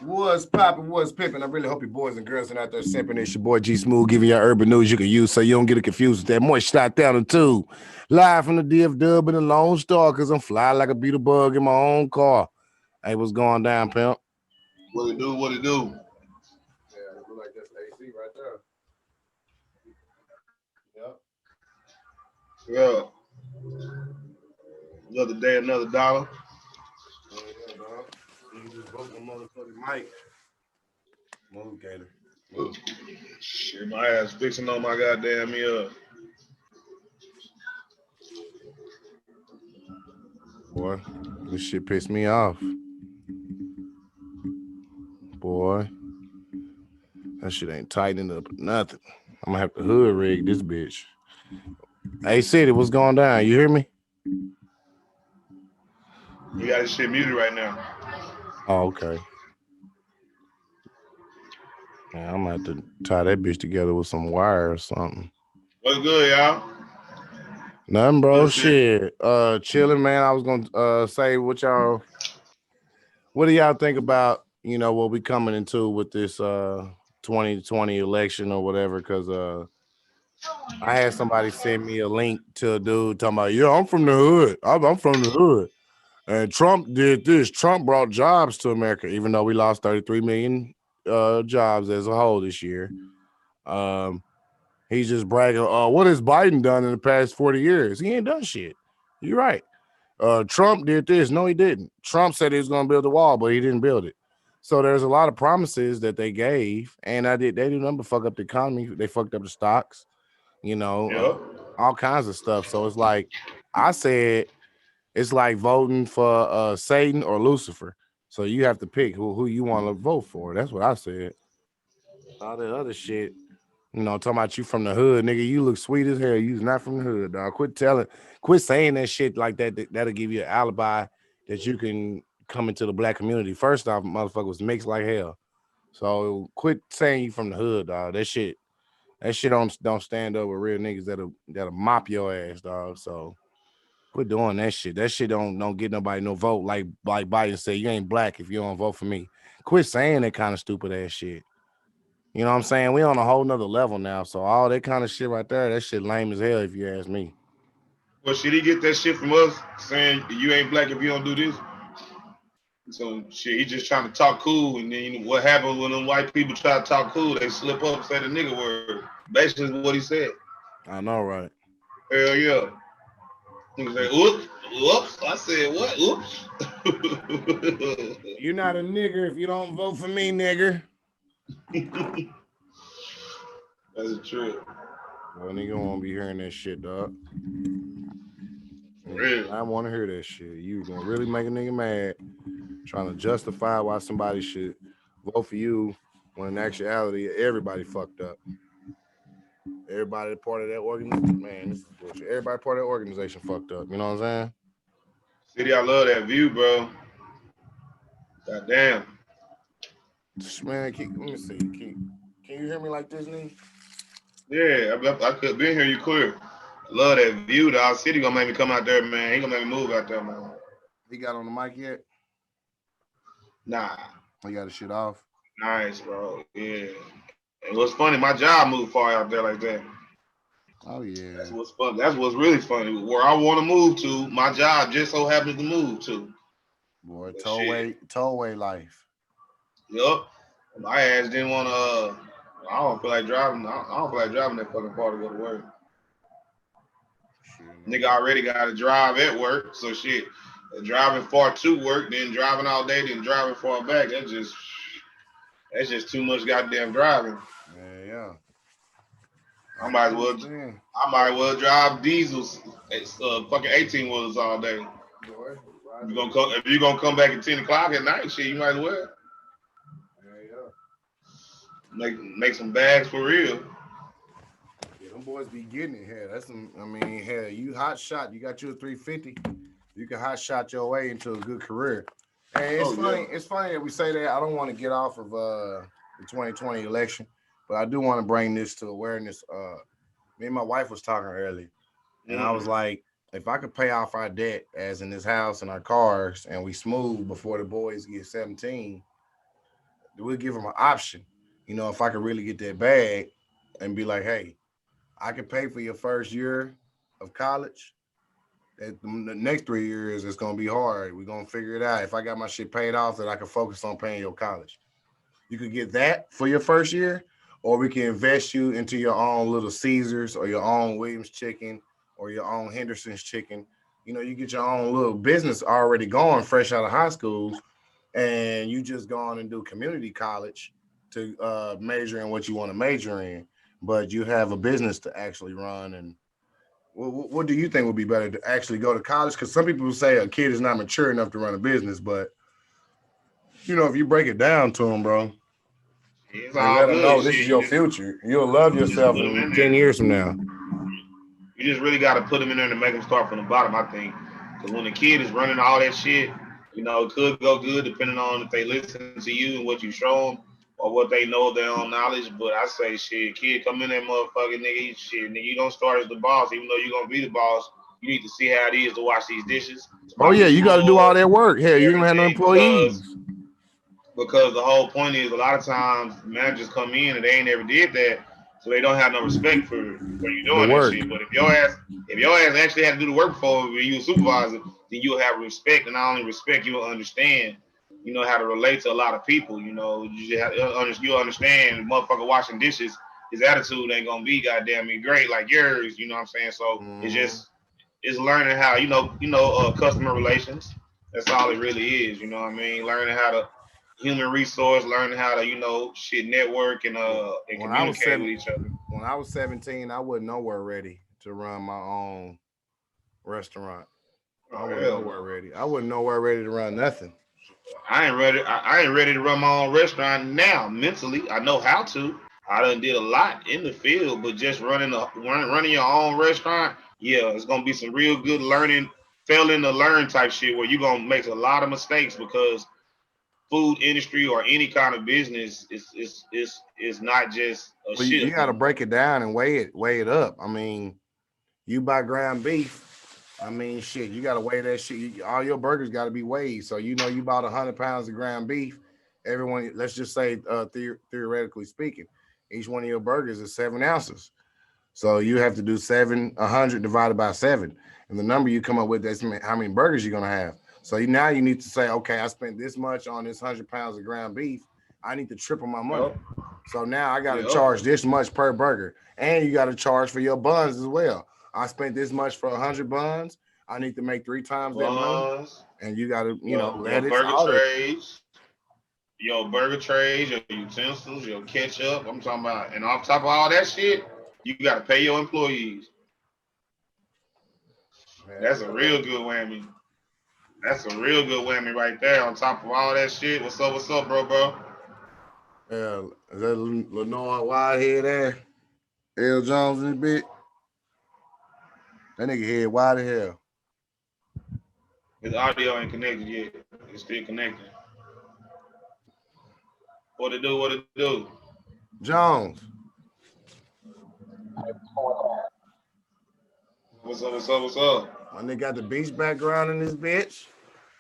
What's poppin', what's pimpin'? I really hope you boys and girls are out there simping. It's your boy G Smooth giving you urban news you can use so you don't get it confused with that moist shot down the tube. Live from the DF Dub in the Lone Star because I'm fly like a beetle bug in my own car. Hey, what's going down, pimp? What it do? What it do? Yeah, it look like that's AC right there. Yep. Yeah. Another day, another dollar. Yeah, dog. You just broke my motherfucking mic. Move, Gator. Move. Shit, my ass fixing on my goddamn Boy, this shit pissed me off. Boy, that shit ain't tightening up or nothing. I'm gonna have to hood rig this bitch. Hey, City, what's going down? You hear me? You got this shit muted right now. Oh, okay. Man, I'm gonna have to tie that bitch together with some wire or something. What's good, y'all? Nothing, bro. Good shit. Shit. Chilling, man. I was gonna say what do y'all think about, what we coming into with this 2020 election or whatever? Cause I had somebody send me a link to a dude talking about, yeah, I'm from the hood. I'm from the hood. And Trump did this. Trump brought jobs to America, even though we lost 33 million jobs as a whole this year. Um, he's just bragging. What has Biden done in the past 40 years? He ain't done shit. You're right. Trump did this. No, he didn't. Trump said he was going to build a wall, but he didn't build it. So there's a lot of promises that they gave, and they do nothing but fuck up the economy. They fucked up the stocks, Yep. all kinds of stuff. So it's like I said, it's like voting for Satan or Lucifer. So you have to pick who you want to vote for. That's what I said. All that other shit, talking about you from the hood, nigga. You look sweet as hell. You's not from the hood, dog. Quit saying that shit like that. That'll give you an alibi that you can come into the black community. First off, motherfucker was mixed like hell. So quit saying you from the hood, dog. That shit don't stand up with real niggas that'll mop your ass, dog. So quit doing that shit. That shit don't get nobody no vote. Like Biden said, you ain't black if you don't vote for me. Quit saying that kind of stupid ass shit. You know what I'm saying? We on a whole nother level now. So all that kind of shit right there, that shit lame as hell if you ask me. Well, should he get that shit from us saying you ain't black if you don't do this? So shit, he just trying to talk cool, and then what happens when them white people try to talk cool? They slip up and say the nigga word. Basically, is what he said. I know, right? Hell yeah. He say, "Oops, whoops." I said, "What? Oops." You're not a nigger if you don't vote for me, nigger. That's a trip. Well, nigga won't be hearing that shit, dog. For Nigga, real. I want to hear that shit. You gonna really make a nigga mad trying to justify why somebody should vote for you when in actuality everybody fucked up. Everybody part of that organization, man, this is bullshit. Everybody part of that organization fucked up. You know what I'm City, I love that view, bro. God damn. saying? Man, let me see. Can you hear me like this, nigga? Yeah, I could been here. You clear. I love that view. The our city gonna make me come out there, man. He gonna make me move out there, man. He got on the mic yet? Nah, He got his shit off. nice, bro. Yeah. And what's funny, my job moved far out there like that. Oh That's yeah, what's fun. That's what's really funny. Where I want to move to, my job just so happens to move to. boy, But shit, tollway life. yup. My ass didn't want to. I don't feel like driving. I don't feel like driving that fucking far to go to work. Shit, Nigga man. already got to drive at work, so shit. Driving far to work, then driving all day, then driving far back. That's just too much goddamn driving. Yeah, yeah. I I might as well. understand, I might as well drive diesels. It's fucking 18 wheelers all day. boy. If Ride you that gonna come, bitch. if you gonna come back at 10 o'clock at night, shit, you might as well Yeah, yeah. make some bags for real. Yeah, them boys be getting it here. That's some. I mean, hell, you hot shot. You got you a 350. You can hot shot your way into a good career. And it's Oh funny. yeah. It's funny that we say that. I don't want to get off of the 2020 election, but I do want to bring this to awareness. Me and my wife was talking earlier, and I was Mm. like, if I could pay off our debt, as in this house and our cars, and we smooth before the boys get 17, we'll give them an option. You know, if I could really get that bag and be like, hey, I can pay for your first year of college. The next 3 years it's gonna be hard. We're gonna figure it out. If I got my shit paid off, that I can focus on paying your college. You could get that for your first year, or we can invest you into your own little Caesars or your own Williams chicken or your own Henderson's chicken. You know, you get your own little business already going fresh out of high school, and you just go on and do community college to major in what you want to major in, but you have a business to actually run. And what do you think would be better, to actually go to college? Because some people say a kid is not mature enough to run a business, but you know, if you break it down to them, bro, It's and all let them know good. this is Shit, your future, you'll love you just yourself put them in in 10 years there. from now. You just really got to put them in there to make them start from the bottom, I think. Because when the kid is running all that shit, it could go good depending on if they listen to you and what you show them or what they know of their own knowledge. But I say, shit, kid, come in there, motherfucker, nigga, shit, nigga, you don't start as the boss, even though you're going to be the boss. You need to see how it is to wash these dishes, Oh mop yeah, this you got to do all floor, that work. Hell, you don't have no everything. Because employees. because the whole point is a lot of times managers come in and they ain't never did that, so they don't have no respect for you The doing that work. shit. But if your ass actually had to do the work for when you a supervisor, then you'll have respect, and not only respect, you'll understand. How to relate to a lot of people. You'll understand. Motherfucker washing dishes, his attitude ain't gonna be goddamn me great like yours. You know what I'm saying? So Mm-hmm. it's learning how customer relations. That's all it really is. You know what I mean? Learning how to human resource, learning how to shit network and When I was communicate with seven, each other. when I was 17, I wasn't nowhere ready to run my own restaurant. I Oh wasn't hell nowhere no. ready. I wasn't nowhere ready to run nothing. I ain't ready. I ain't ready to run my own restaurant now. Mentally, I know how to. I done did a lot in the field, but just running your own restaurant, yeah, it's gonna be some real good learning, failing to learn type shit where you gonna make a lot of mistakes because food industry or any kind of business is not just a Well, you shift. got to break it down and weigh it up. I mean, you buy ground beef. I mean, shit, you got to weigh that shit. All your burgers got to be weighed. So you know, you bought 100 pounds of ground beef. Everyone, let's just say, theoretically speaking, each one of your burgers is 7 ounces. So you have to do 100 divided by 7, and the number you come up with, that's how many burgers you're gonna have. So now you need to say, okay, I spent this much on this 100 pounds of ground beef. I need to triple my money. Yep. So now I got to Yep. charge this much per burger, and you got to charge for your buns as well. I spent this much for 100 buns. I need to make 3 times that money, Buns, and you got to, your lettuce, burger all that. trays, your utensils, your ketchup. I'm talking about, and on top of all that shit, you got to pay your employees. That's a real good whammy. That's a real good whammy right there. On top of all that shit, what's up? What's up, bro? Yeah, is that Lenore Widehead there? L. Jones in the bit. That nigga head wide as hell. His audio ain't connected yet. It's still connected. What it do? What it do? Jones, What's up? What's up? What's up? my nigga got the beach background in this bitch.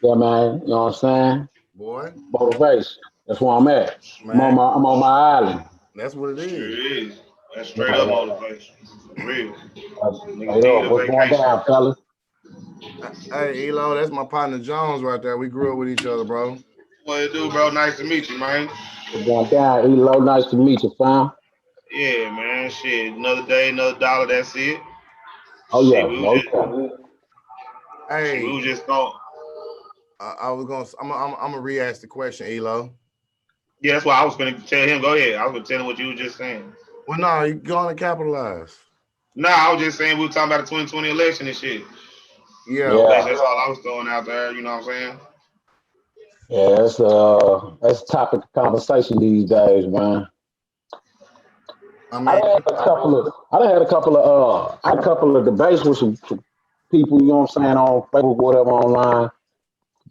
Yeah, man. You know what I'm saying? Boy, Motivation. That's where I'm at. man, I'm on my island. that's what it Sure is. is. That's Yeah, straight up yeah. motivation. For real. Niggas Straight need up. a What's going vacation. down, fellas? Hey, Elo, that's my partner Jones right there. We grew up with each other, bro. What it do, bro? Nice to meet you, man. What's going down? Elo, nice to meet you, fam. Yeah, man. Shit. Another day, another dollar. That's it. Oh, Shit, yeah. we was No just doubt. shit, we Hey, was just going. I was gonna, I'm gonna re-ask the question, Elo. Yeah, that's why I was gonna tell him. Go ahead. I was gonna tell him what you were just saying. Well, no, you going to capitalize. Nah, I was just saying we were talking about the 2020 election and shit. Yeah, Yeah. That's all I was throwing out there. You know what I'm saying? Yeah, that's a topic of conversation these days, man. I mean, I done had a couple of I had a couple of debates with some people, you know what I'm saying, on Facebook, whatever, online.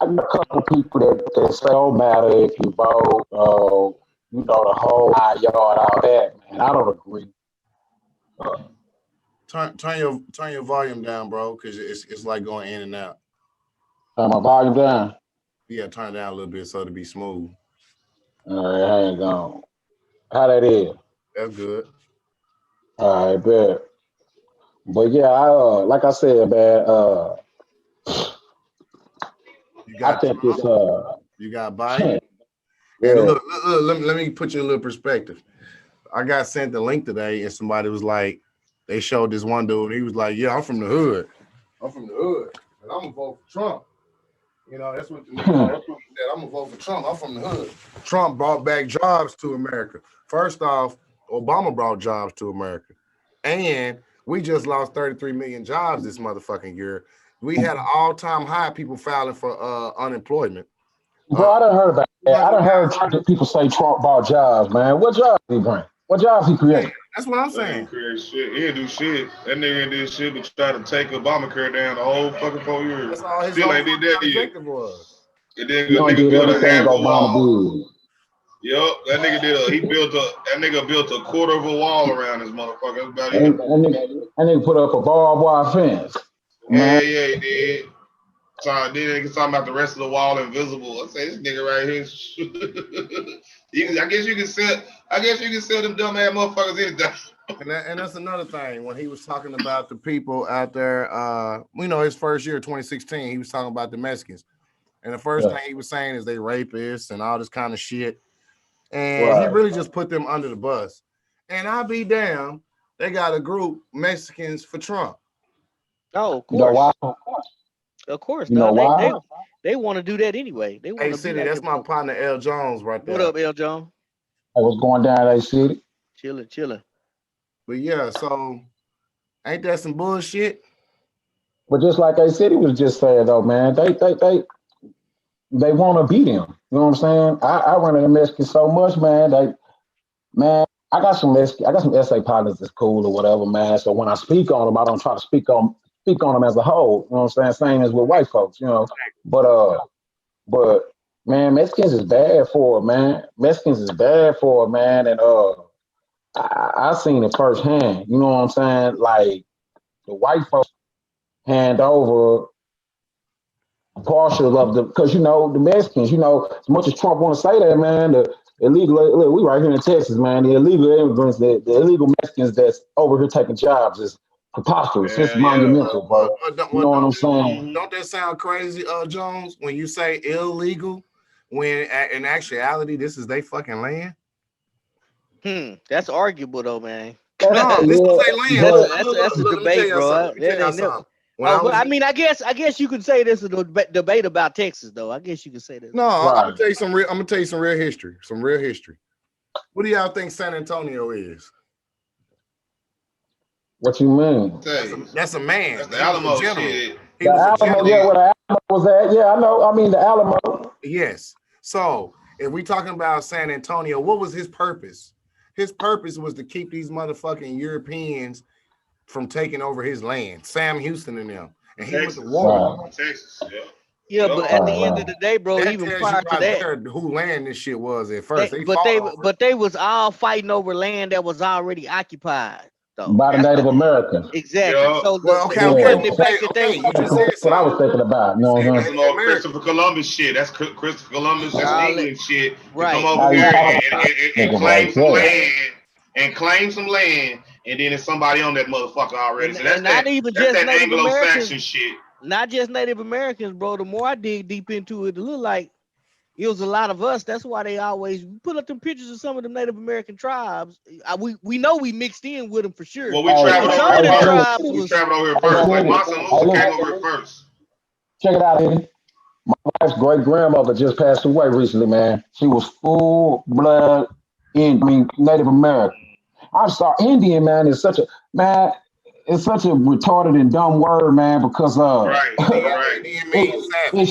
I got a couple of people that say, oh, matter if you vote, the whole 9 yard, all that, man. I don't agree. turn your volume down, bro, because it's like going in and out. Turn my volume down. Yeah, turn it down a little bit so it'll be smooth. All right, hang on. How that is? That's good. All right, bet. But yeah, like I said, man, You I got think it's Trump. You got Biden. yeah, And let me put you in a little perspective. I got sent the link today, and somebody was like, they showed this one dude. And he was like, "Yeah, I'm from the hood. I'm from the hood, and I'm gonna vote for Trump." You know, that's what the nigga said. I'm gonna vote for Trump. I'm from the hood. Trump brought back jobs to America. First off, Obama brought jobs to America, and we just lost 33 million jobs this motherfucking year. We had an all-time high people filing for unemployment. Uh, bro. I done heard about that. like I we done heard got, people say Trump bought jobs, man. What jobs he bring? What jobs he man, create? that's what I'm They ain't saying. create shit. He didn't do shit. That nigga ain't did shit but try to take Obamacare down the whole fucking 4 years. That's all his Still whole ain't did that fucking yet. objective was. And then He a only nigga did built a everything half a Obama wall. did. Yup, that nigga did a he built a that nigga built a quarter of a wall around this motherfucker. That's about it. And they put up a barbed wire fence. Man, Yeah, yeah, he did. So then niggas talking about the rest of the wall invisible. I say this nigga right here. I guess you can sell. I guess you can sell them dumb ass motherfuckers anything. And that's another thing when he was talking about the people out there. His first year, 2016, he was talking about the Mexicans, and the first yeah, thing he was saying is they rapists and all this kind of shit, and he right. really just put them under the bus. And I'll be damned, they got a group Mexicans for Trump. Oh, You know why? of course, You know dog. why? They want to do that anyway. They Hey, want to be City, like that's them my folks. partner L. Jones right What there. up, L. John? I was going down that city. Chilling, chilling. But yeah, so ain't that some bullshit? But just like A City was just saying though, man, they want to beat him. You know what I'm saying? I run into Mexicans so much, man. Man, I got some essay partners that's cool or whatever, man. So when I speak on them, I don't try to speak on them as a whole. You know what I'm saying? Same as with white folks, you know. But but man, Mexicans is bad for it, man. Mexicans is bad for it, man. And I seen it firsthand. You know what I'm saying? Like the white folks hand over partial of the because the Mexicans, as much as Trump want to say that, man, the illegal look, we right here in Texas, man, the illegal immigrants, the illegal Mexicans that's over here taking jobs is preposterous. It's Yeah, yeah. monumental, bro. You know what I'm saying? Mm-hmm. Don't that sound crazy, Jones? When you say illegal, when in actuality this is their fucking land. That's arguable though, man. That's No, this is yeah, their land. That's but that's a Look, let me tell debate, y'all bro. something. Let me tell That y'all ain't never. something. When Oh, I but was I mean, I guess you could say this is a debate about Texas, though. I guess you could say this. no, I'm gonna right. tell you some real. I'm gonna tell you some real history. Some real history. What do y'all think San Antonio is? What you mean? Tell you, That's a man. that's the He was a Alamo general. shit. He The was a Alamo, That general. yeah, nigga, where the Alamo was at. Yeah, I know. I mean the Alamo. Yes. So if we talking about San Antonio, what was his purpose? His purpose was to keep these motherfucking Europeans from taking over his land. Sam Houston and them. And he went to Texas, war with Right, them. Texas. Yeah, Yeah, yep. but at right, the end of right. the day, bro, That even tells you prior to right that, there who land this shit was at they first. They but fought they over it. but they was all fighting over land that was already occupied, though. By the Native So Americans. exactly. Yup. So Well, okay, you okay, Yeah, putting well, it back okay, that they okay. You just that's said what I was something. thinking about. You You know said what I'm That's saying? some Native old American. Christopher Columbus shit. That's Christopher Columbus. That's all it England shit to come right. over Now you here talking about and nigga claim right some there. land and claim some land, and then there's somebody on that motherfucker already. And So and not even that's just that Native Americans, Anglo-Saxon shit. not just Native Americans, bro. The more I dig deep into it, it look like it was a lot of us. That's why they always put up them pictures of some of them Native American tribes. We know we mixed in with them for sure, Well, we Hey, but traveled over some here of hey, them look, first. tribes We was traveled over here hey, first. Like look, Mansa hey, Musa came look, over here first. check it out, Eddie. Wife's great grandmother just passed away recently, man. She was full blood Native American. I'm sorry, Indian man is such a man. It's such a retarded and dumb word, man, because Right, Indian, right. Indian means it savage.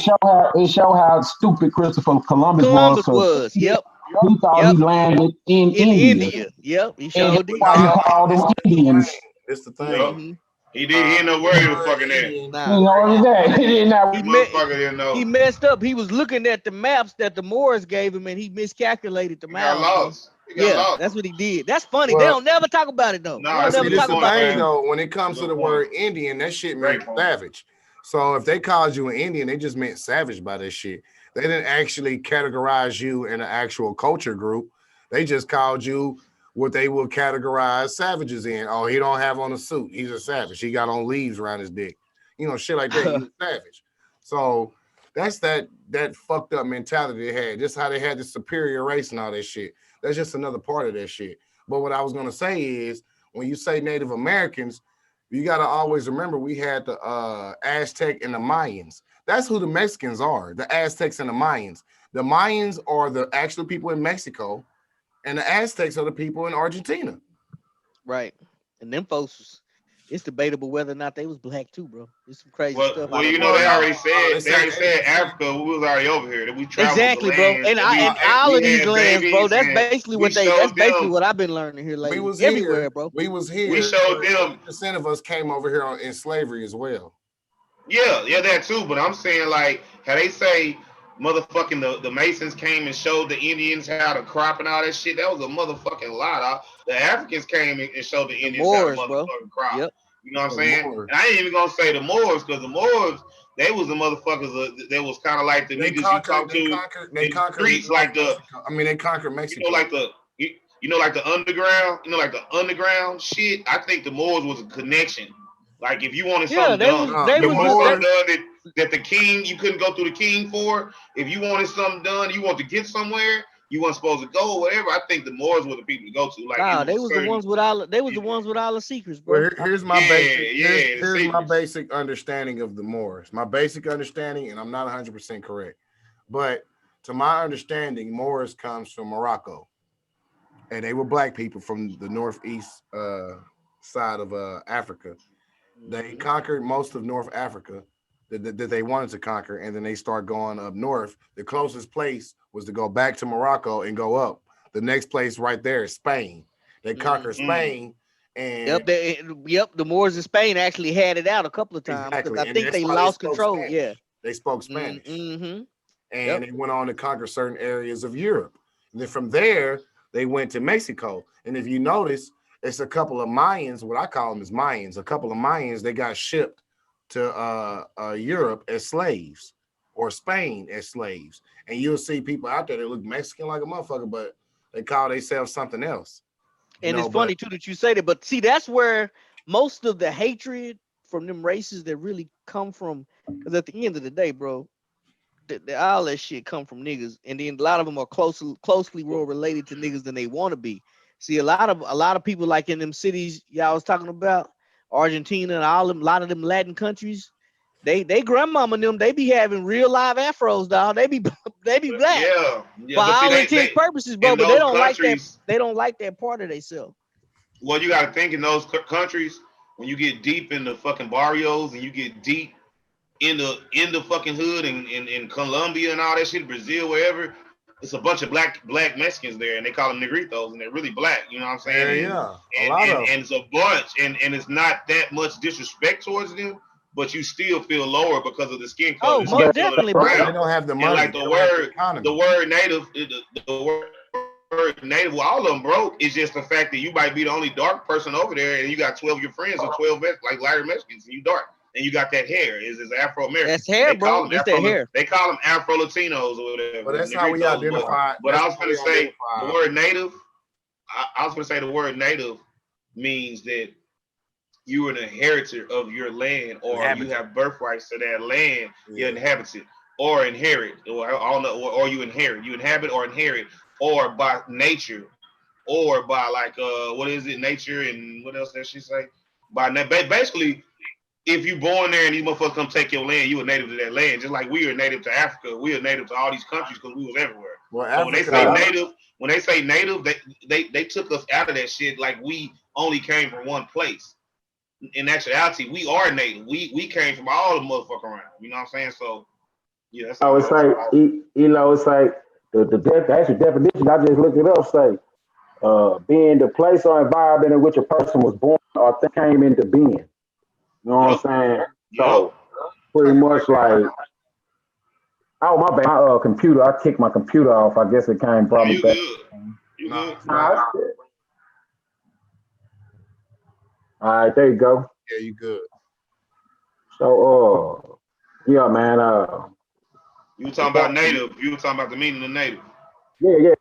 it show how stupid Christopher Columbus was Columbus because was. Yep, he thought he yep. landed in In India, India. Yep, he and sure that's But did. why he no, called them this the Indians. thing. This the Yup. thing. Hmm He didn't know where The he was word fucking at. Indian, You Nah, know what I'm saying? He did not. he met Motherfucker didn't he know. messed up. He was looking at the maps that the Moors gave him, and he miscalculated the He got miles, bro. lost. He got Yeah, lost. that's what he did. That's funny. They well, don't never talk about it though. They Nah, don't that's a see, never this good talk the about point, that thing man. truth. though. When it comes to Good the point. word Indian, that shit meant Great point. savage. So if they called you an Indian, they just meant savage by that shit. They didn't actually categorize you in an actual culture group. They just called you what they would categorize savages in. Oh, he don't have on a suit. He's a savage. He got on leaves around his dick. You know, shit like that. You a savage. So that's that fucked up mentality they had. Just how they had the superior race and all that shit. That's just another part of that shit. But what I was gonna say is when you say Native Americans, you gotta always remember we had the Aztec and the Mayans. That's who the Mexicans are, the Aztecs and the Mayans. The Mayans are the actual people in Mexico, and the Aztecs are the people in Argentina. Right. And them folks, it's debatable whether or not they was black too, bro. There's some crazy stuff out You of know, Well, they there. no, already they said say Africa. We was already over here. That we traveled the Exactly, bro. lands. That And all of we these had lands, bro, babies, that's and basically we that's showed basically them. what I've been learning here we lately. was Everywhere, here. bro. We was We here, showed but them. 80% of us came over here in slavery as well. Yeah, that too. But I'm saying like how they say motherfucking the Masons came and showed the Indians how to crop and all that shit. That was a motherfucking lie. Dog. The Africans came and showed the The Indians how to Moors, bro. motherfucking crop. Yep. You know what I'm So saying? more, And I ain't even gonna say the Moors because the Moors they was the motherfuckers that was kind of like the they niggas you conquered. talk They to conquered. They in the conquered streets, North like Mexico. I mean, they conquered Mexico. like you know like the underground, like the underground shit. I think the Moors was a connection. Like if you wanted Yeah, something done, No, they the you was wanted the something Moors. done that the king you couldn't go through the king for. If you wanted something done, you want to get somewhere, you weren't supposed to go or whatever. I think the Moors were the people to go to. Like it nah, was they a was the certain ones with all the secrets, Well, bro. here's my basic. yeah, the Here's my secrets. basic understanding of the Moors. My basic understanding, and I'm not 100% correct, but to my understanding, Moors comes from Morocco, and they were black people from the northeast side of Africa. They Hmm. conquered most of North Africa that they wanted to conquer, and then they start going up north. The closest place was to go back to Morocco and go up. The next place right there is Spain. They conquered Hmm. Mm. Spain, and Yep, the Moors in Spain actually had it out a couple of times because exactly, I and think that's they why they lost spoke control. Yeah. Spanish. They spoke Spanish, Mm-hmm. and Yep. they went on to conquer certain areas of Europe. And then from there, they went to Mexico. And if you notice, it's a couple of Mayans. What I call them is Mayans. A couple of Mayans they got shipped to Europe as slaves, or Spain as slaves. And you'll see people out there that look Mexican like a motherfucker, but they call themselves something else. You And it's know, but funny too that you say that, but see, that's where most of the hatred from them races that really come from. Because at the end of the day, bro, all that shit come from niggas, and then a lot of them are closely more related to niggas than they want to be. See, a lot of people like in them cities y'all was talking about, Argentina and all them, a lot of them Latin countries, they grandmama and them, they be having real live afros, dog. They be they be black Yeah. for But see, all intents they purposes, bro. in But they those don't like that. countries. They don't like that part of themselves. Well, you got to think in those countries when you get deep in the fucking barrios and you get deep in the fucking hood in Colombia and all that shit, Brazil, wherever. It's a bunch of black Mexicans there, and they call them negritos, and they're really black. You know what I'm saying? yeah, And yeah, a and lot and, of and it's a bunch, and it's not that much disrespect towards them, but you still feel lower because of the skin color, Oh, the most skin color of definitely, the them. bro. They brown, don't have the and money. like They don't have the economy. the word native, the word native, well, all of them broke. It's just the fact that you might be the only dark person over there, and you got 12 of your friends are 12 like Larry Mexicans, and you dark, and you got that hair. Is Afro American, That's and hair, they call bro. them It's that hair. Afro Latinos or whatever, But that's how we Negritos. identify. But That's I was how gonna we say the identify. word native. I was gonna say the word native means that you are an inheritor of your land, or you Inhabitant. have birthrights to that land. You Yeah. inhabit it, or inherit, or I don't know, or you inherit. You inhabit or inherit, or by nature, or by like what is it, nature, and what else did she say? Basically, if you born there and these motherfuckers come take your land, you a native to that land. Just like we are native to Africa, we are native to all these countries because we was everywhere. Well, So when they Africa. say native, they took us out of that shit like we only came from one place. In actuality, we are native. We came from all the motherfucker around. You know what I'm saying? So yeah, that's I all. would say, it's like the actual definition. I just looked it up. Say, being the place or environment in which a person was born or came into being. You know Yep. what I'm saying? Yep. So pretty much like, oh my bad, my computer. I kicked my computer off. I guess it came No, probably you back. good. You No, good. it's not. Nah, all right, there you go. Yeah, you good. So yeah, man. You were As talking far about native. You were talking about the meaning of native. yeah.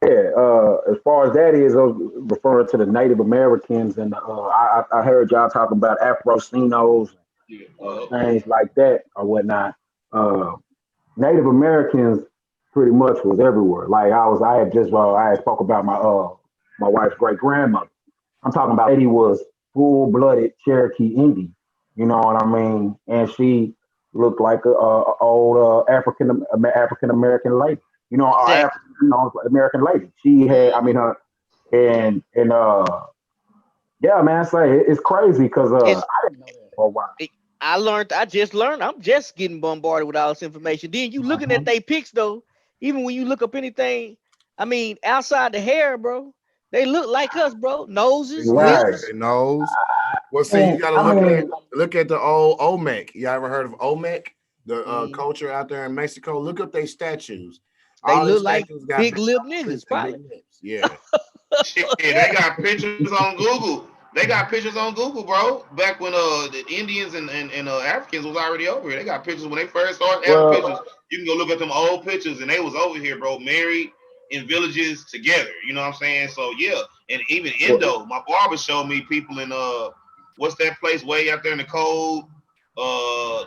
As far as that is, I was referring to the Native Americans, and I heard y'all talking about Afro-Cinos, Yeah. things like that or whatnot. Uh, Native Americans pretty much was everywhere. Like I had just I had spoke about my wife's great grandmother. I'm talking about lady was full blooded Cherokee Indian. You know what I mean? And she looked like a old African American lady. You know, Exactly. American lady. She had, I Mm-hmm. mean, her and yeah, man. Say it's crazy because It's I didn't know that for a while. it, I learned. I just learned. I'm just getting bombarded with all this information. Then you looking at Uh-huh. they pics though. Even when you look up anything, I mean, outside the hair, bro, they look like us, bro. Noses, Yeah, Right. lips. it knows. Well, see, you And got to I mean, look at the old Olmec. You ever heard of Olmec? The Mm, culture out there in Mexico. Look up their statues. they All their look like statues got big big lip noses niggas, and big probably. lips. Yeah. Shit, they Yeah. got pictures on Google. They got pictures on Google, bro. Back when the Indians and Africans was already over here. They got pictures when they first started having pictures. well, You can go look at them old pictures, and they was over here, bro, married in villages together. You know what I'm saying? So yeah, and even well, Indo, my barber showed me people in what's that place way out there in the cold?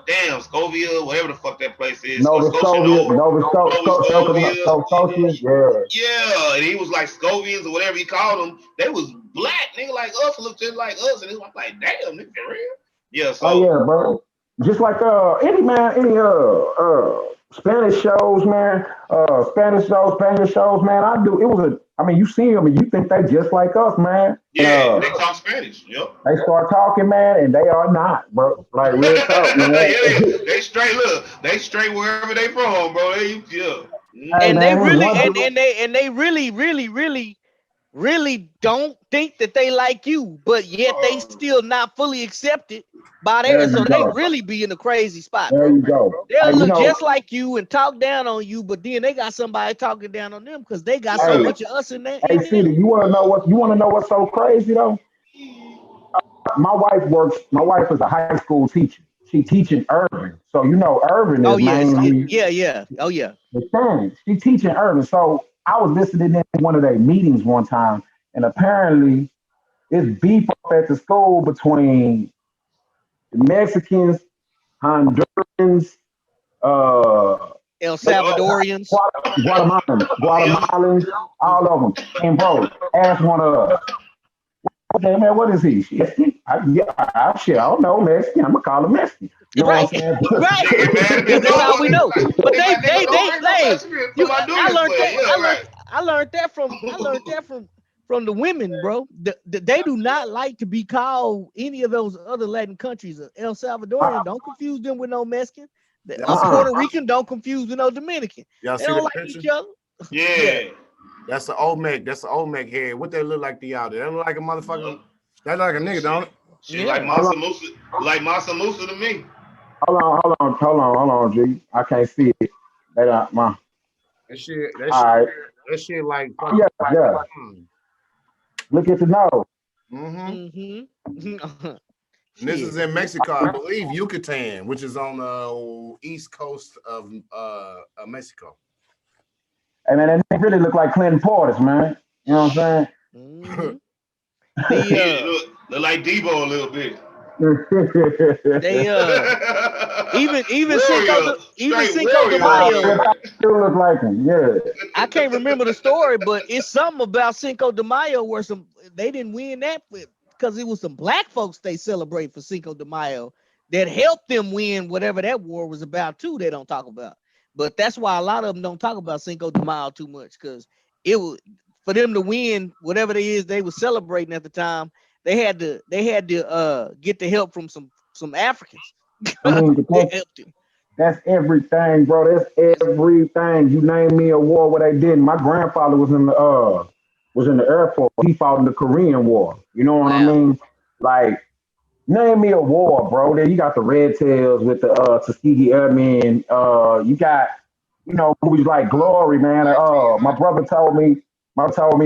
Damn, Scovia, whatever the fuck that place is, or Nova Scotia Soviet, Nova, Nova Nova Scovia. Scotia, yeah. Yeah, and he was like Scovians or whatever he called them. They was black, nigga, like us, looked just like us, and it was like, damn, nigga, for real. Yeah, Oh so yeah, bro. Just like any Spanish shows, man. Spanish shows, man. It was I mean, you see them and you think they just like us, man. And yeah, they talk Spanish. Yep. they start talking, man, and they are not, bro. Like real talk, man. Yeah, they straight look, they straight wherever they from, bro. Yeah. Hey Mm-hmm. And they man, really one dude, and they really don't think that they like you, but yet they still not fully accepted by there theirs. So you they go. really be in a crazy spot, There bro. you go. They'll Hey, look just like you and talk down on you, but then they got somebody talking down on them because they got Yes, so hey, sir. much of us in there hey, in City, them. what's so crazy though? My wife is a high school teacher. She teaching urban. So urban Oh is yes, mainly yeah. Oh yeah. the Spanish. She teaching urban. So I was listening in one of their meetings one time, and apparently it's beef up at the school between Mexicans, Hondurans, uh, El Yup. Salvadorians. Yep. Guatemalans, all of them. And bro, ask one of us, okay, man, what is he? Shit, I don't know, Mexican. I'm gonna call him Mexican. You know what Right, I'm saying? right. Nigga get mad at me, Because that's all dog. we Nigga know. like, But nigga like, nigga, don't they bring no they Mexican to you my I Honduras learned player. that Yeah, right. I learned that from the women, bro. They do not like to be called any of those other Latin countries. El Salvadorian, don't confuse them with no Mexican. Y'all see the Uh-uh. Puerto Rican, don't confuse with no Dominican. y'all They see the don't like picture? each other. Yeah. Yeah. That's the Olmec. That's the Olmec head. What they look like to y'all? They look like a motherfucker. They look like a nigga, Shit. don't it? Shit like Yeah. Hold Mansa on, Musa, like Mansa Musa to me. hold on, G. I can't see it. That my That shit. That all shit. right. That shit like Oh, fucking. yeah, yeah. Look at the nose. Mm-hmm. Mm-hmm. And this is Shit. in Mexico, I believe, Yucatan, which is on the east coast of Mexico. And man, that really look like Clinton Portis, man. You know what I'm Mm-hmm. The Yeah, look like Debo a little bit. they Warrior, Even straight Cinco de warrior over saying? Mayo. Yes, I there. do look like him. Yeah. I can't remember the story, but it's something about Cinco de Mayo where they didn't win that because it was some black folks they celebrate for Cinco de Mayo that helped them win whatever that war was about too. They don't talk about, but that's why a lot of them don't talk about Cinco de Mayo too much because it was for them to win whatever it is they were celebrating at the time. They had to get the help from some Africans. I mean, but They helped them. that's everything, bro. That's everything. You name me a war where they didn't. My grandfather was in the Air Force. He fought in the Korean War. You know what I Wow. mean? Like, name me a war, bro. Then you got the Red Tails with the Tuskegee Airmen. You got movies like Glory, man. My brother told me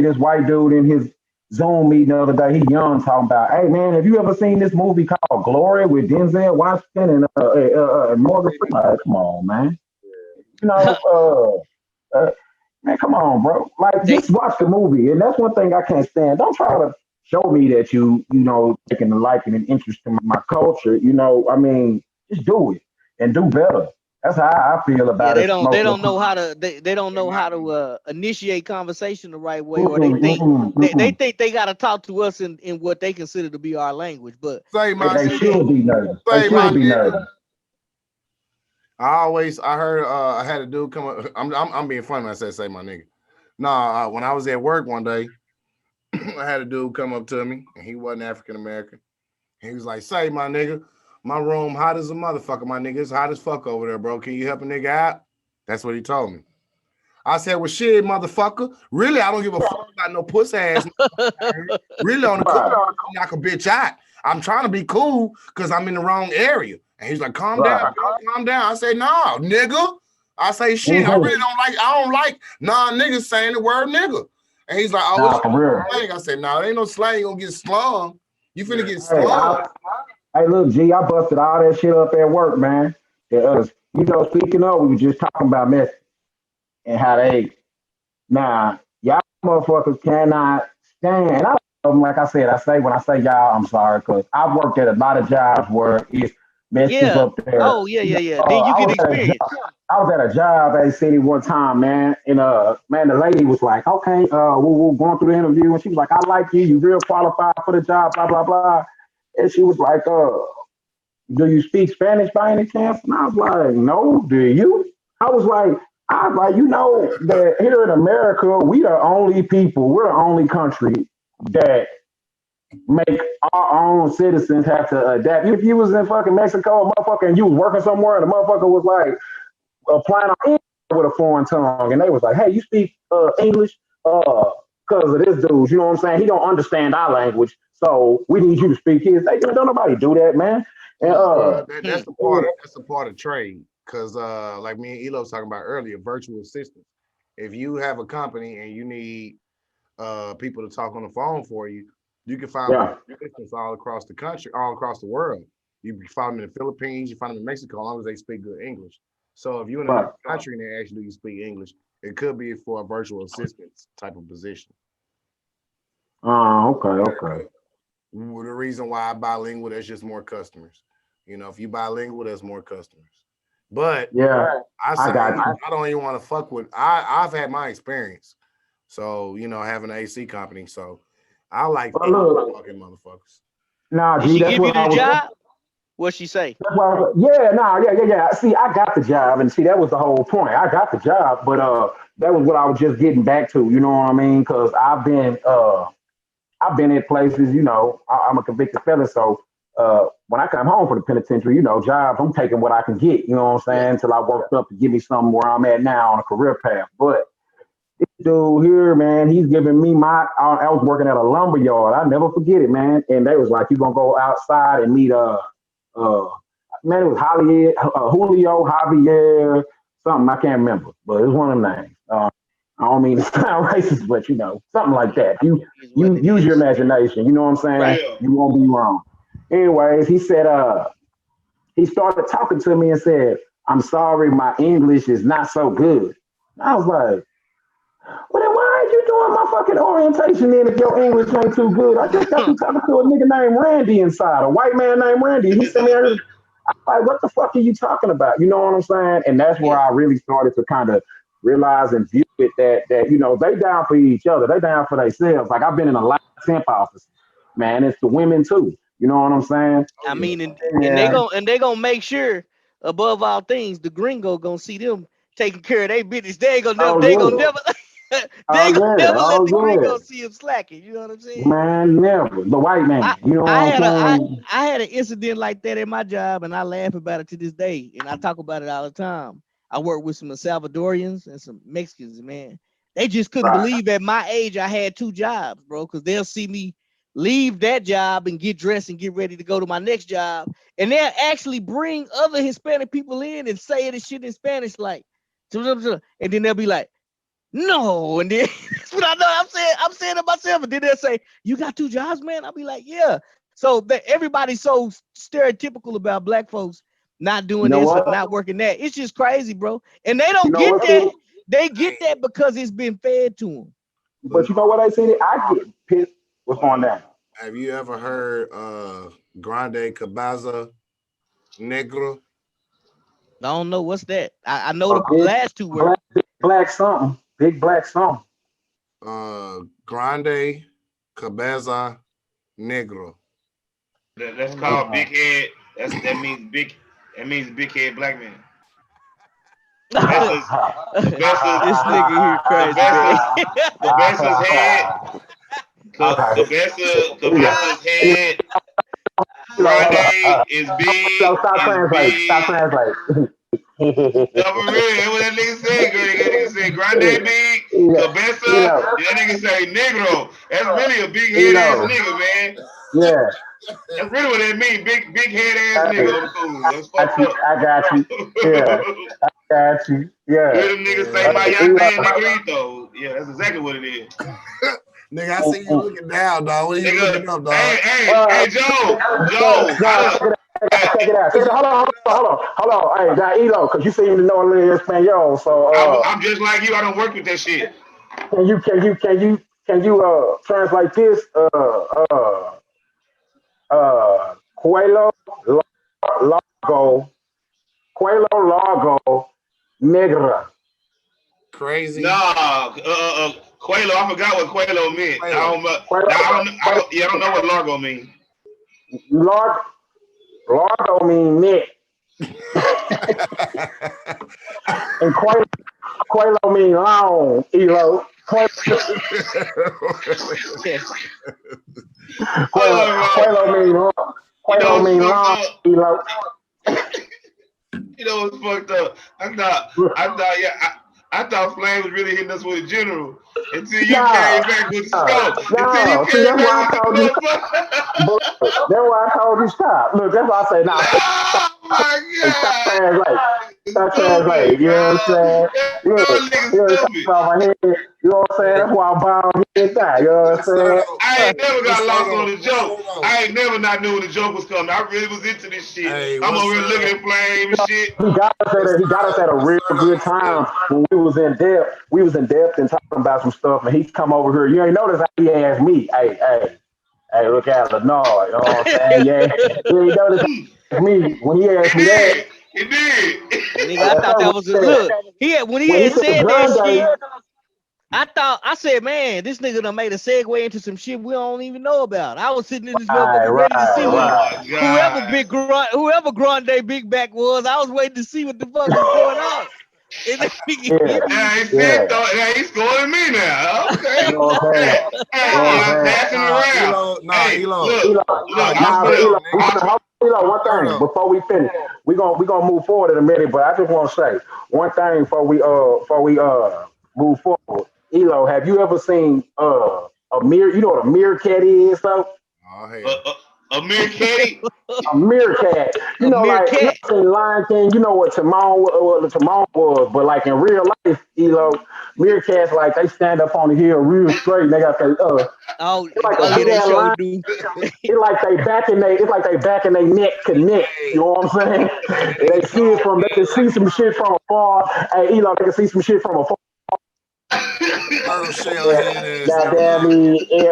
this white dude in his Zoom meeting the other day. He young talking about, hey man, have you ever seen this movie called Glory with Denzel Washington and Morgan Freeman? Like, come on, man. You know, man, come on, bro. Like, they just watch the movie, and that's one thing I can't stand. Don't try to show me that you know, taking a liking and interest in my culture. You know, I mean, just do it and do better. That's how I feel yeah, about it. they Most of don't the know how to they don't In know my how to initiate conversation the right way, or mm-mm, mm-mm, they mm-mm. think they gotta talk to us in what they consider to be our language. But Say They, my they nigga. should be nervous. They Say my should be nigga. nervous. I heard I had a dude come up. I'm being funny when I said say my nigga. Nah, when I was at work one day, I had a dude come up to me and he wasn't African American. He was like, say my nigga, my room hot as a motherfucker, my nigga. It's hot as fuck over there, bro. Can you help a nigga out? That's what he told me. I said, well, shit, motherfucker. Really, I don't give a fuck about no pussy ass. Really, on the cool, Right, knock a bitch out. I'm trying to be cool because I'm in the wrong area. And he's like, calm down, right. bro, calm down. I say, nah, nigga. I say, shit, Mm-hmm. I don't like non-niggas saying the word nigga. And he's like, oh, it's Nah, for real. slang. I said, nah, there ain't no slang. You gonna get slung. You finna yeah. get Hey, slung. hey, look, G, I busted all that shit up at work, man. Yeah, you know, speaking of, we were just talking about Messi and how they now y'all motherfuckers cannot stand. And like I said, I say when I say y'all, I'm sorry, because I've worked at a lot of jobs where it's Mexicans yeah, up there. oh yeah, You yeah, know, yeah. Then you I get was at a experience. I was at a job at a city one time, man, and man, the lady was like, "Okay, we're going through the interview," and she was like, "I like you. You real qualified for the job." Blah blah blah. And she was like, "Do you speak Spanish by any chance?" And I was like, "No, do you?" I was like, you know that here in America, we the only people, we're the only country that make our own citizens have to adapt. If you was in fucking Mexico, a motherfucker, and you was working somewhere, and the motherfucker was like applying on English with a foreign tongue, and they was like, "Hey, you speak English?" Because of this dude, you know what I'm saying? He don't understand our language, so we need you to speak his. They don't nobody do that, man. And Hmm, Well, hmm. that's a part of trade. Cause like me and Elo was talking about earlier, virtual assistants. If you have a company and you need people to talk on the phone for you, you can find yeah, virtual assistants all across the country, all across the world. You can find them in the Philippines, you find them in Mexico, as long as they speak good English. So if you're in right. another country and they actually speak English, it could be for a virtual assistance type of position. Okay, okay. Well, the reason why I bilingual, there's just more customers. If you bilingual, there's more customers. But Yeah, I I say got you. I don't even want to fuck with. I've had my experience. So having an AC company. So I like But English look, talking motherfuckers. nah, Did G, she that's give you what the I was. job? What she say? That's why yeah, nah, yeah. See, I got the job, and see, that was the whole point. I got the job, but that was what I was just getting back to. You know what I mean? Because I've been in places. You know, I'm a convicted felon, so when I come home from the penitentiary, you know, jobs, I'm taking what I can get. You know what I'm Yeah. saying? Until I worked up to give me something where I'm at now on a career path. But dude here, man, he's giving me I was working at a lumber yard. I never forget it, man. And they was like, you gonna go outside and meet uh man, it was Julio, Javier, something I can't remember, but it was one of them names. I don't mean to sound racist, but you know, something like that. Is what You it use your is. imagination. You know what I'm saying? Right. Yeah. You won't be wrong. Anyways, he said, he started talking to me and said, "I'm sorry, my English is not so good." I was like, well, then why ain't you doing my fucking orientation then if your English ain't too good? I just got you talking to a nigga named Randy inside, a white man named Randy. He sent me out here. Like, what the fuck are you talking about? You know what I'm saying? And that's where Yeah. I really started to kind of realize and view it that you know they down for each other, they down for themselves. Like I've been in a lot of temp offices, man. It's the women too. You know what I'm saying? Oh I yeah. mean, Yeah. and they gonna make sure above all things the gringo gonna see them taking care of their business. Oh They gonna yeah. never they Oh gonna yeah. never let Oh the yeah. gringo see him slacking. You know what I'm saying? Man, never. The white I man. You know I what had I'm saying? I had an incident like that in my job, and I laugh about it to this day, and I talk about it all the time. I work with some Salvadorians and some Mexicans, man. They just couldn't Right. believe at my age I had two jobs, bro, because they'll see me leave that job and get dressed and get ready to go to my next job, and they'll actually bring other Hispanic people in and say this shit in Spanish, like, and then they'll be like, no, and then that's what I know. I'm saying to myself, and then they'll say, "You got two jobs, man." I'll be like, "Yeah." So that everybody's so stereotypical about black folks. not You doing know this or what? not working that. It's just crazy, bro. And they You don't know get what, that. City? They get Hey, that because it's been fed to them. But you know what, City? I get pissed. What's going down? have you ever heard Grande Cabaza Negro? I don't know what's that. I know A the big last two words. black something. Big black something. Grande Cabaza Negro. That's Uh, called big head. That means big. That means big head black man. The best is the best is This nigga here the crazy, best man. is the best is head. The okay. best is the You know, best is you head. hold on. Grande is big. Stop Is translate. Stop big. translate. No, for real. That's what that nigga said, Greg. That nigga said Grande big. you know, you Cabeza. know, That nigga say negro. That's really a big you head ass know, nigga, man. yeah. That's really what that mean. Big head ass Hey, nigga on the cool. That's got fucked you. up. I got you. Yeah, got you. You Yeah. hear them niggas say Yeah. Eli, Mayate and Negrito. Yeah, that's exactly what it is. Nigga, I see you mm, looking down, dog. What are you Nigga, looking up, dog? hey, Joe, Joe, I John, done, check hey, it out. Check it out. Hold on. Hey, now Elo, because you seem to know a little Espanol. So, I'm just like you. I don't work with that shit. can you translate this? Coelho Largo, Coelho Largo Negra. Crazy. Nah, Quelo. I forgot what Quelo meant. I Quelo. don't. Coelho, I don't. I Coelho don't. Yeah, I don't know what Largo mean. Largo, Largo mean neck, and Coelho mean long. Elo. Oh, Quelo mean long. you know Quelo what's mean fucked long. up? Elo. You know what's fucked up? Yeah, I thought Flame was really hitting us with a general until you No, came back with the no, scope. Until you no. See, came that's back why I with the told you. motherfucker. But that's why I told you stop. Look, that's why I say now. Oh my Stop god! translate. Stop translate. Stupid, You know what I'm bro. saying? Y'all Look, niggas you know, it's stupid. coming out my head. You know what I'm saying? That's why I'm bound here die. You know what I'm Yes, sir, saying? though. I ain't never Yes, got sir, lost on though. the Yes, joke. sir, though. I ain't never not knew when the joke was coming. I really was into this shit. Hey, I'm what's over here up? looking at Flame and shit. Yes, He got sir, us though. at a Yes, real sir, though. good He said, time when we was in depth. We was in depth and talking about some stuff, and he come over here. You ain't notice how he asked me, hey, look at Lenore. You know what I'm saying? Yeah, you ain't notice how he asked me when he asked It me that. did. It did. Nigga, I thought That's that what was he a said. look. He had when he When he had said said that Grande, shit. I said, man, this nigga done made a segue into some shit we don't even know about. I was sitting in this motherfucker ready to see Oh what my god. whoever Grande Big Back was. I was waiting to see what the fuck was going on. And that nigga Yeah, hit me. Now he yeah. said, now he's scoring me now. You Okay. know what I'm saying? Hey, You know hey, what yeah, I'm I'm saying? passing it around. Hey, Elo. look, Elo, Nah, I yes, nah, put but sir, a, though, Elo, nigga. Elo, Yes, one sir, thing though. before we finish, we gonna move forward in a minute, but I just want to say one thing before we move forward. Elo, have you ever seen a mirror? You know what a meerkat is, though? Oh, a, hell. a, a meerkat. A meerkat. You A know, mere like you cat. ever seen Lion King. You know what the Timon was, but like in real life, meerkats like they stand up on the hill real straight. And they got their Oh, it's like a oh yeah, big they ass sure line. do. It's like they back in they neck to neck. You Hey, know what I'm saying? that And nigga they can see some shit from afar. Hey, they can see some shit from afar. turtle shell Yeah, head ass nigga, goddamn man. me. You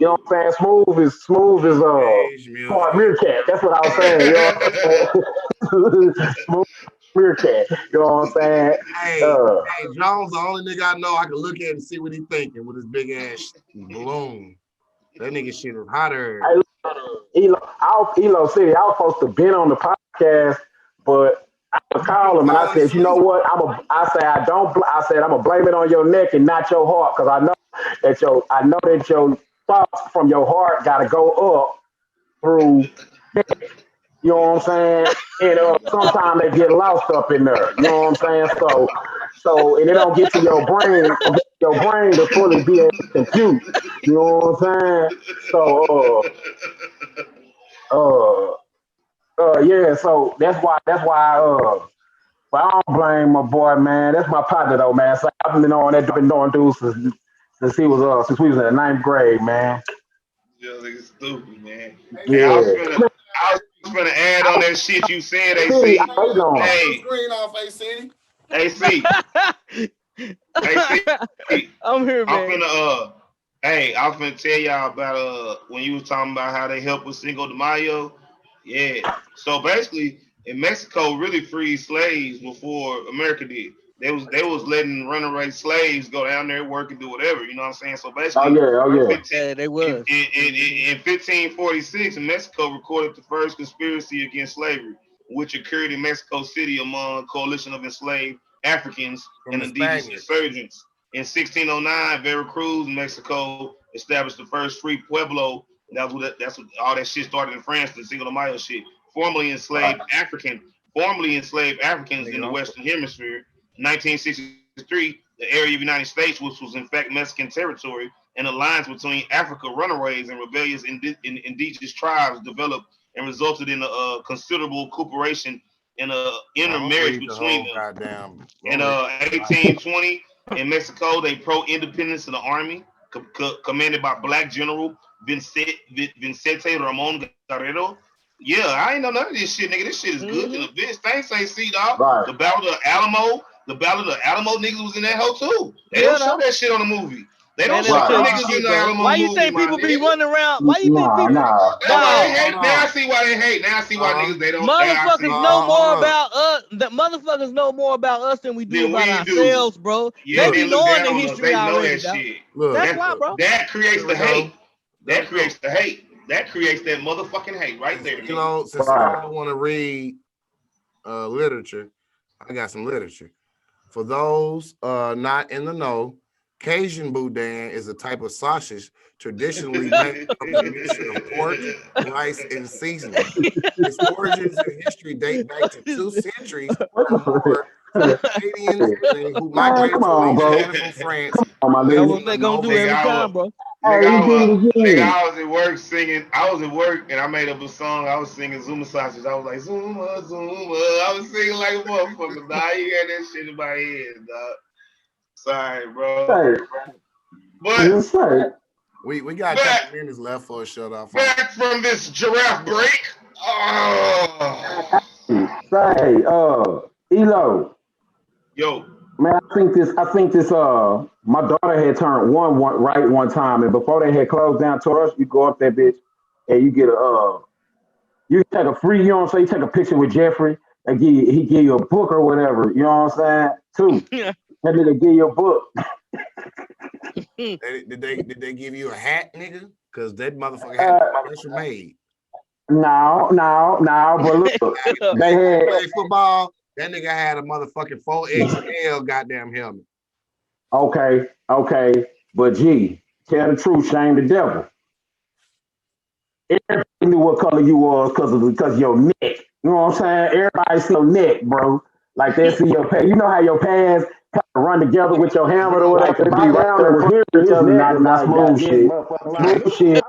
know what I'm saying? Smooth is Age music. smart meerkat. That's what I was saying. You know what I'm saying? Smooth meerkat. You know what I'm saying? Hey, Uh, hey, Jones, the only nigga I know I can look at and see what he thinking with his big ass balloon. That nigga shit is hotter. hey, Elo City. I was supposed to been on the podcast, but I You been called him and I falling said, you know asleep. what? I say I don't. I said I'm gonna blame it on your neck and not your heart because I know that your thoughts from your heart gotta go up through. You know what I'm saying? And sometimes they get lost up in there. You know what I'm saying? And it don't get to your brain. Don't get to your brain to fully be able to compute. You know what I'm saying? So uh yeah. So but I don't blame my boy, man. That's my partner though, man. So I've been knowing dudes since we was in the ninth grade, man. Just nigga stupid, man. Hey, Hey, man, Yeah. I was gonna add on that shit you said, City, AC. I know. Hey, Screen off, AC. AC, AC. I'm I'm here, finna man. hey, I'm finna tell y'all about when you was talking about how they help with Cinco de Mayo. Yeah. So basically, in Mexico, really freed slaves before America did. They was letting runaway slaves go down there, work and do whatever. You know what I'm saying? So Oh basically, yeah, oh yeah. 15, Yeah, they in, was. in 1546, Mexico recorded the first conspiracy against slavery, which occurred in Mexico City among a coalition of enslaved Africans From and the indigenous Spaniards. insurgents. In 1609, Veracruz, Mexico, established the first free pueblo. That's what all that shit started in France. The Cinco de Mayo shit. Formerly Right. enslaved African, formerly enslaved Africans in Nigga, the I'm Western Hemisphere. 1963, the area of the United States, which was in fact Mexican territory, an alliance between Africa runaways and rebellious indigenous tribes developed and resulted in a considerable cooperation and a I'm gonna intermarriage read the between whole them. goddamn. I'm In gonna read. 1820, in Mexico, they pro-independence of the army, commanded by Black General Vicente Ramon Guerrero. Yeah, I ain't know none of this shit, nigga. This shit is good than Mm-hmm. a bitch. Thanks, ain't see, dog. Right. The Battle of the Alamo niggas was in that hoe too. They Yeah, don't show no. that shit on the movie. They Man, don't they don't show Right. tell them you niggas in shit, the bro. Alamo Why you movie, think my people be nigga. running around? Why you think Nah, people nah. That's why they dog? Hold hate. Now I on. see why they hate. Now I see why Uh, niggas they don't. Now I Motherfuckers see know hold more up. about us. The motherfuckers know more about us than we do than about we do. ourselves, bro. Yeah, They Look, they be look knowing the down on us. history They know already, that dog. shit. look. That's That why, Look. bro. that creates Here we the hate. go. That Let's go. creates the hate. That creates that motherfucking hate right Since there, you nigga. know, since Right. y'all want to read literature, I got some literature. For those not in the know, Cajun boudin is a type of sausage traditionally made from a mixture of pork, rice, and seasoning. Its origins and history date back to two centuries What or more the when Acadians who Man, migrated come to on, bro. Louisiana from France Come on, my fled That's nigga. from what the they gonna do nigga, every nobles. I was time, bro. Hey, he did it nigga, again. I was at work singing. I was at work and I made up a song. I was singing Zuma sausage. I was like Zuma, Zuma. I was singing like a motherfucker. Dog, you got that shit in my head, dog. Sorry, bro. Say, But just say, We got a couple back minutes left for a shut off. back from this giraffe break. Oh, say, Elo. yo, Man, my daughter had turned one time, and before they had closed down to us, you go up that bitch and you get you take a free, you know what I'm saying? You take a picture with Jeffrey, and he give you a book or whatever, you know what I'm saying? Too. That nigga give you a book. Did they give you a hat, nigga? Because that motherfucker had to Uh, be special made. no, but look, they You had, play football. That nigga had a motherfucking 4XL goddamn helmet. okay, but gee, tell the truth, shame the devil. Everybody knew what color you was because of your neck. You know what I'm saying? Everybody see your neck, bro. Like they see your pants. You know how your pants kind of run together with your You helmet or know whatever. what? They be right there in front of each other, not smooth shit. Smooth shit.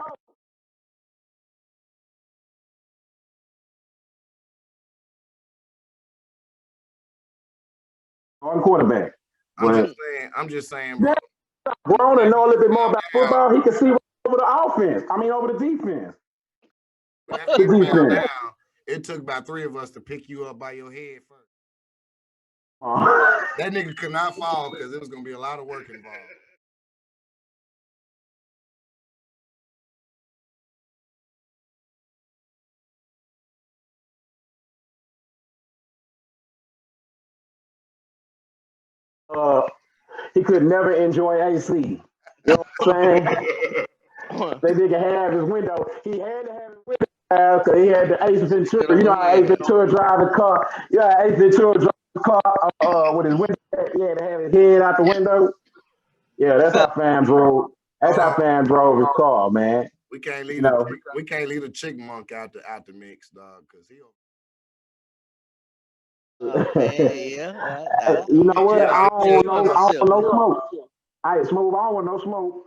On quarterback. But I'm just saying, bro. Broner After know a you little bit more found about out, football. He can see over the offense. I mean, over the defense. after The you found defense. out, it took about three of us to pick you up by your head first. Uh, That nigga could not fall because it was gonna be a lot of work involved. uh, he could never enjoy AC. You know what I'm saying? They nigga have his window. He had to have his window down because he had the Ace Ventura. Get You on know the how Ace head. Ventura drive his car? Yeah, Ace Ventura drive his car with his window. He had to have his head out the window. Yeah, that's how fam drove. That's Hold how on. fam drove his car, man. You know, We can't leave the chickmunk out the mix, dog, because he Oh man, yeah. you know I'm what? trying to I keep don't want to no, I don't myself, want no man. smoke. All right, smooth. I don't want no smoke.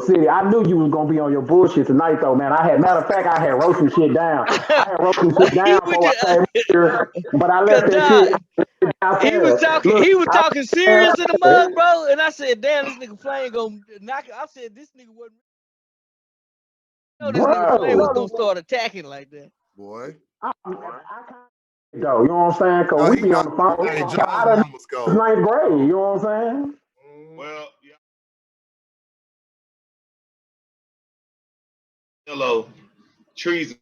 City, I knew you was gonna be on your bullshit tonight, though, man. Matter of fact, I had wrote some shit down. I had wrote some shit he down was before I came just here, but I cause left that dog, shit he was downstairs. talking Look, he was I talking serious in the mug, bro. And I said, damn, this nigga Flame gonna knock it. I said this nigga wasn't know this nigga Flame was Bro. gonna start attacking like that. Boy. I though, you know what I'm saying? Cause No, we he be on know. the phone. Hey, Jones I done mama's cold. ninth grade, you know what I'm saying? Well, yeah. Hello, trees.